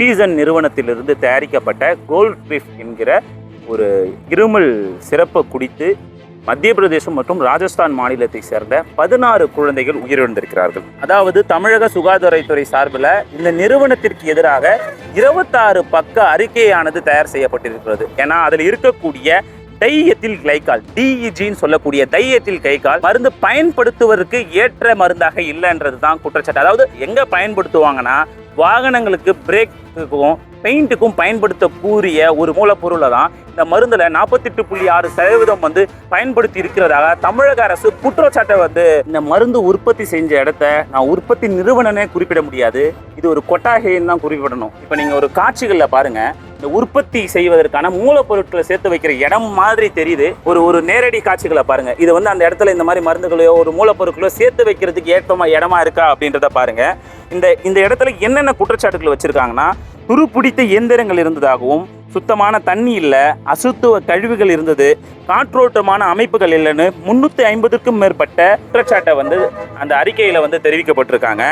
Season நிறுவனத்திலிருந்து தயாரிக்கப்பட்ட gold ட்ரிஃப் என்கிற ஒரு இருமல் சிறப்பை குடித்து மத்திய பிரதேசம் மற்றும் ராஜஸ்தான் மாநிலத்தை சேர்ந்த 16 குழந்தைகள் உயிரிழந்திருக்கிறார்கள். அதாவது தமிழக சுகாதாரத்துறை சார்பில் இந்த நிறுவனத்திற்கு எதிராக 26 பக்க அறிக்கையானது தயார் செய்யப்பட்டிருக்கிறது. ஏன்னா அதில் இருக்கக்கூடிய டைஎத்தில் கிளைகால், டிஇஜின்னு சொல்லக்கூடிய டைஎத்தில் கிளைகால் மருந்து பயன்படுத்துவதற்கு ஏற்ற மருந்தாக இல்லைன்றது தான் குற்றச்சாட்டு. அதாவது எங்க பயன்படுத்துவாங்கன்னா வாகனங்களுக்கு பிரேக்குக்கும் பெயிண்ட்டுக்கும் பயன்படுத்தக்கூடிய ஒரு மூலப்பொருளை தான் இந்த மருந்தில் 48.6% பயன்படுத்தி இருக்கிறதாக தமிழக அரசு குற்றச்சாட்டை இந்த மருந்து உற்பத்தி செஞ்ச இடத்த நான் உற்பத்தி நிறுவனமே குறிப்பிட முடியாது, இது ஒரு கொட்டாகைன்னு தான் குறிப்பிடணும். இப்போ நீங்கள் ஒரு காட்சிகளில் பாருங்க, இந்த உற்பத்தி செய்வதற்கான மூலப்பொருட்களை சேர்த்து வைக்கிற இடம் மாதிரி தெரியுது. ஒரு நேரடி காட்சிகளை பாருங்க. இது அந்த இடத்துல இந்த மாதிரி மருந்துகளையோ ஒரு மூலப்பொருட்களோ சேர்த்து வைக்கிறதுக்கு ஏற்ற இடமா இருக்கா அப்படின்றத பாருங்க. இந்த இடத்துல என்னென்ன குற்றச்சாட்டுகள் வச்சிருக்காங்கன்னா, துருப்பிடித்த இயந்திரங்கள் இருந்ததாகவும், சுத்தமான தண்ணி இல்லை, அசுத்துவ கழிவுகள் இருந்தது, காற்றோட்டமான அமைப்புகள் இல்லைன்னு 350க்கும் மேற்பட்ட குற்றச்சாட்டை அந்த அறிக்கையில் தெரிவிக்கப்பட்டிருக்காங்க.